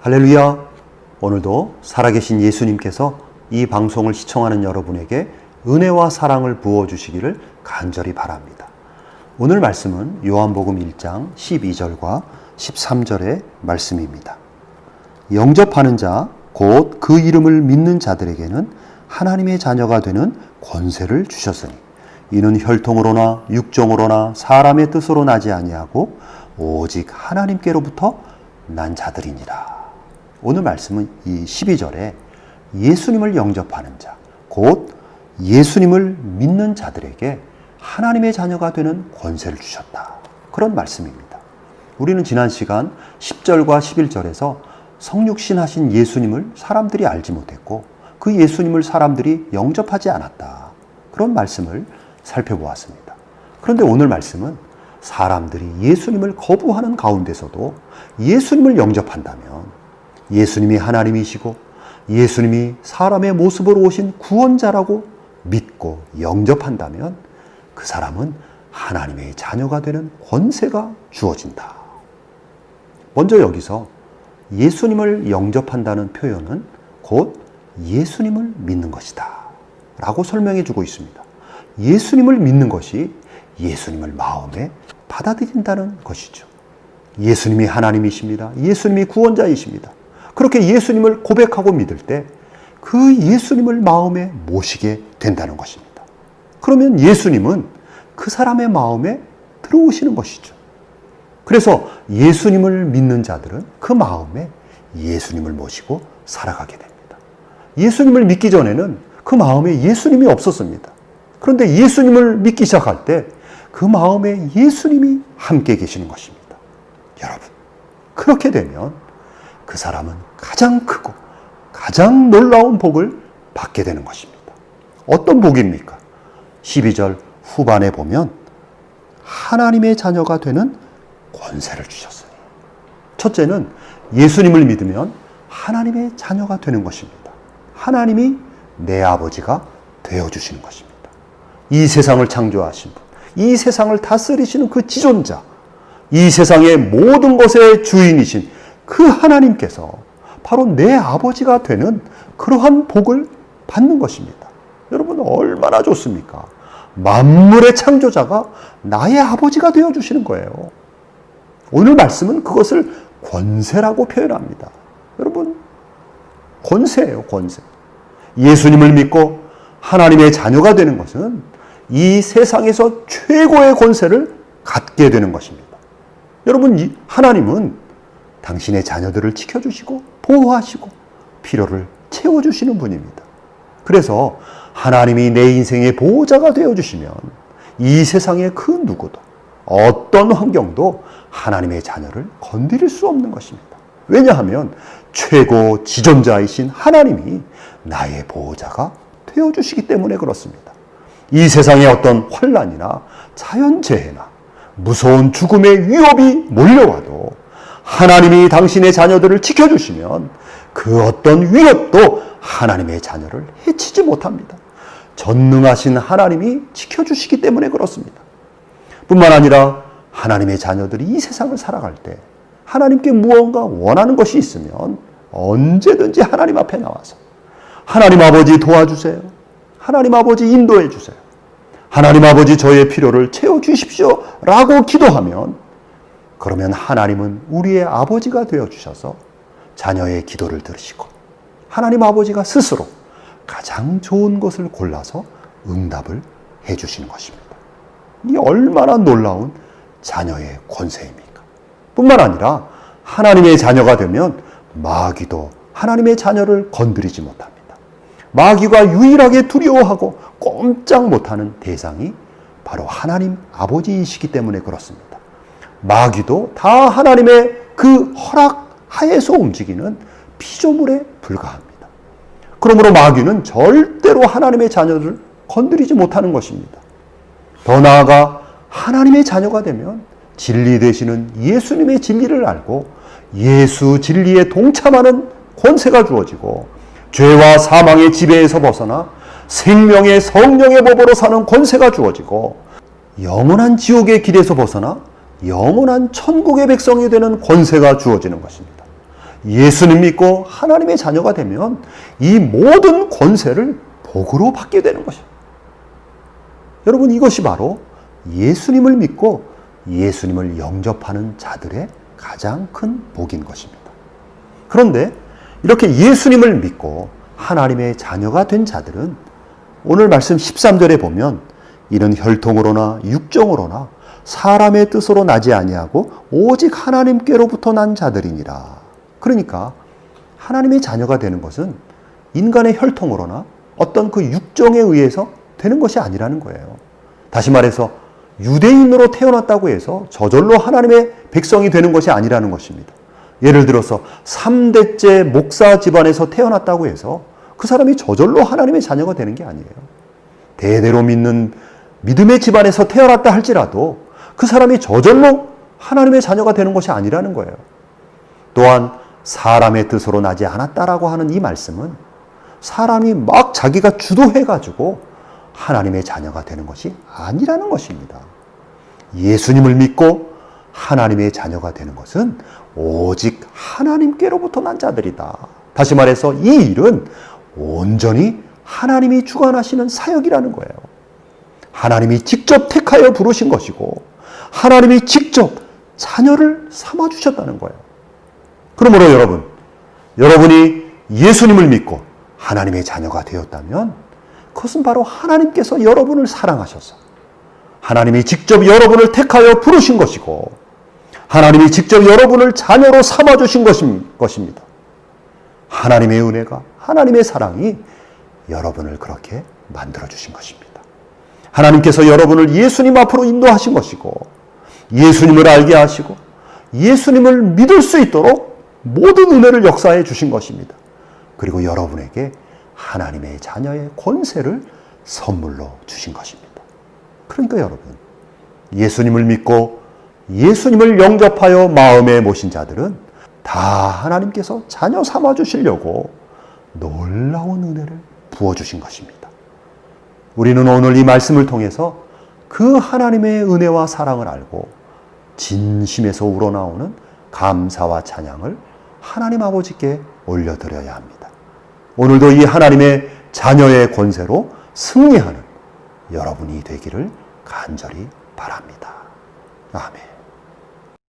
할렐루야! 오늘도 살아계신 예수님께서 이 방송을 시청하는 여러분에게 은혜와 사랑을 부어주시기를 간절히 바랍니다. 오늘 말씀은 요한복음 1장 12절과 13절의 말씀입니다. 영접하는 자, 곧 그 이름을 믿는 자들에게는 하나님의 자녀가 되는 권세를 주셨으니 이는 혈통으로나 육정으로나 사람의 뜻으로 나지 아니하고 오직 하나님께로부터 난 자들이니라. 오늘 말씀은 이 12절에 예수님을 영접하는 자, 곧 예수님을 믿는 자들에게 하나님의 자녀가 되는 권세를 주셨다. 그런 말씀입니다. 우리는 지난 시간 10절과 11절에서 성육신 하신 예수님을 사람들이 알지 못했고 그 예수님을 사람들이 영접하지 않았다. 그런 말씀을 살펴보았습니다. 그런데 오늘 말씀은 사람들이 예수님을 거부하는 가운데서도 예수님을 영접한다면 예수님이 하나님이시고 예수님이 사람의 모습으로 오신 구원자라고 믿고 영접한다면 그 사람은 하나님의 자녀가 되는 권세가 주어진다. 먼저 여기서 예수님을 영접한다는 표현은 곧 예수님을 믿는 것이다 라고 설명해 주고 있습니다. 예수님을 믿는 것이 예수님을 마음에 받아들인다는 것이죠. 예수님이 하나님이십니다. 예수님이 구원자이십니다. 그렇게 예수님을 고백하고 믿을 때 그 예수님을 마음에 모시게 된다는 것입니다. 그러면 예수님은 그 사람의 마음에 들어오시는 것이죠. 그래서 예수님을 믿는 자들은 그 마음에 예수님을 모시고 살아가게 됩니다. 예수님을 믿기 전에는 그 마음에 예수님이 없었습니다. 그런데 예수님을 믿기 시작할 때 그 마음에 예수님이 함께 계시는 것입니다. 여러분, 그렇게 되면 그 사람은 가장 크고 가장 놀라운 복을 받게 되는 것입니다. 어떤 복입니까? 12절 후반에 보면 하나님의 자녀가 되는 권세를 주셨어요. 첫째는 예수님을 믿으면 하나님의 자녀가 되는 것입니다. 하나님이 내 아버지가 되어주시는 것입니다. 이 세상을 창조하신 분, 이 세상을 다스리시는 그 지존자, 이 세상의 모든 것의 주인이신 그 하나님께서 바로 내 아버지가 되는 그러한 복을 받는 것입니다. 여러분, 얼마나 좋습니까? 만물의 창조자가 나의 아버지가 되어주시는 거예요. 오늘 말씀은 그것을 권세라고 표현합니다. 여러분, 권세예요, 권세. 예수님을 믿고 하나님의 자녀가 되는 것은 이 세상에서 최고의 권세를 갖게 되는 것입니다. 여러분, 하나님은 당신의 자녀들을 지켜주시고 보호하시고 필요를 채워주시는 분입니다. 그래서 하나님이 내 인생의 보호자가 되어주시면 이 세상의 그 누구도 어떤 환경도 하나님의 자녀를 건드릴 수 없는 것입니다. 왜냐하면 최고 지존자이신 하나님이 나의 보호자가 되어주시기 때문에 그렇습니다. 이 세상의 어떤 환난이나 자연재해나 무서운 죽음의 위협이 몰려와도 하나님이 당신의 자녀들을 지켜주시면 그 어떤 위협도 하나님의 자녀를 해치지 못합니다. 전능하신 하나님이 지켜주시기 때문에 그렇습니다. 뿐만 아니라 하나님의 자녀들이 이 세상을 살아갈 때 하나님께 무언가 원하는 것이 있으면 언제든지 하나님 앞에 나와서 하나님 아버지 도와주세요. 하나님 아버지 인도해 주세요. 하나님 아버지 저의 필요를 채워주십시오 라고 기도하면 그러면 하나님은 우리의 아버지가 되어주셔서 자녀의 기도를 들으시고 하나님 아버지가 스스로 가장 좋은 것을 골라서 응답을 해주시는 것입니다. 이 얼마나 놀라운 자녀의 권세입니까? 뿐만 아니라 하나님의 자녀가 되면 마귀도 하나님의 자녀를 건드리지 못합니다. 마귀가 유일하게 두려워하고 꼼짝 못하는 대상이 바로 하나님 아버지이시기 때문에 그렇습니다. 마귀도 다 하나님의 그 허락 하에서 움직이는 피조물에 불과합니다. 그러므로 마귀는 절대로 하나님의 자녀를 건드리지 못하는 것입니다. 더 나아가 하나님의 자녀가 되면 진리 되시는 예수님의 진리를 알고 예수 진리에 동참하는 권세가 주어지고 죄와 사망의 지배에서 벗어나 생명의 성령의 법으로 사는 권세가 주어지고 영원한 지옥의 길에서 벗어나 영원한 천국의 백성이 되는 권세가 주어지는 것입니다. 예수님 믿고 하나님의 자녀가 되면 이 모든 권세를 복으로 받게 되는 것이에요. 여러분, 이것이 바로 예수님을 믿고 예수님을 영접하는 자들의 가장 큰 복인 것입니다. 그런데 이렇게 예수님을 믿고 하나님의 자녀가 된 자들은 오늘 말씀 13절에 보면 이는 혈통으로나 육정으로나 사람의 뜻으로 나지 아니하고 오직 하나님께로부터 난 자들이니라. 그러니까 하나님의 자녀가 되는 것은 인간의 혈통으로나 어떤 그 육정에 의해서 되는 것이 아니라는 거예요. 다시 말해서 유대인으로 태어났다고 해서 저절로 하나님의 백성이 되는 것이 아니라는 것입니다. 예를 들어서 3대째 목사 집안에서 태어났다고 해서 그 사람이 저절로 하나님의 자녀가 되는 게 아니에요. 대대로 믿는 믿음의 집안에서 태어났다 할지라도 그 사람이 저절로 하나님의 자녀가 되는 것이 아니라는 거예요. 또한 사람의 뜻으로 나지 않았다라고 하는 이 말씀은 사람이 막 자기가 주도해가지고 하나님의 자녀가 되는 것이 아니라는 것입니다. 예수님을 믿고 하나님의 자녀가 되는 것은 오직 하나님께로부터 난 자들이다. 다시 말해서 이 일은 온전히 하나님이 주관하시는 사역이라는 거예요. 하나님이 직접 택하여 부르신 것이고 하나님이 직접 자녀를 삼아주셨다는 거예요. 그러므로 여러분이 예수님을 믿고 하나님의 자녀가 되었다면 그것은 바로 하나님께서 여러분을 사랑하셔서 하나님이 직접 여러분을 택하여 부르신 것이고 하나님이 직접 여러분을 자녀로 삼아주신 것입니다. 하나님의 은혜가, 하나님의 사랑이 여러분을 그렇게 만들어주신 것입니다. 하나님께서 여러분을 예수님 앞으로 인도하신 것이고 예수님을 알게 하시고 예수님을 믿을 수 있도록 모든 은혜를 역사해 주신 것입니다. 그리고 여러분에게 하나님의 자녀의 권세를 선물로 주신 것입니다. 그러니까 여러분, 예수님을 믿고 예수님을 영접하여 마음에 모신 자들은 다 하나님께서 자녀 삼아 주시려고 놀라운 은혜를 부어주신 것입니다. 우리는 오늘 이 말씀을 통해서 그 하나님의 은혜와 사랑을 알고 진심에서 우러나오는 감사와 찬양을 하나님 아버지께 올려드려야 합니다. 오늘도 이 하나님의 자녀의 권세로 승리하는 여러분이 되기를 간절히 바랍니다. 아멘.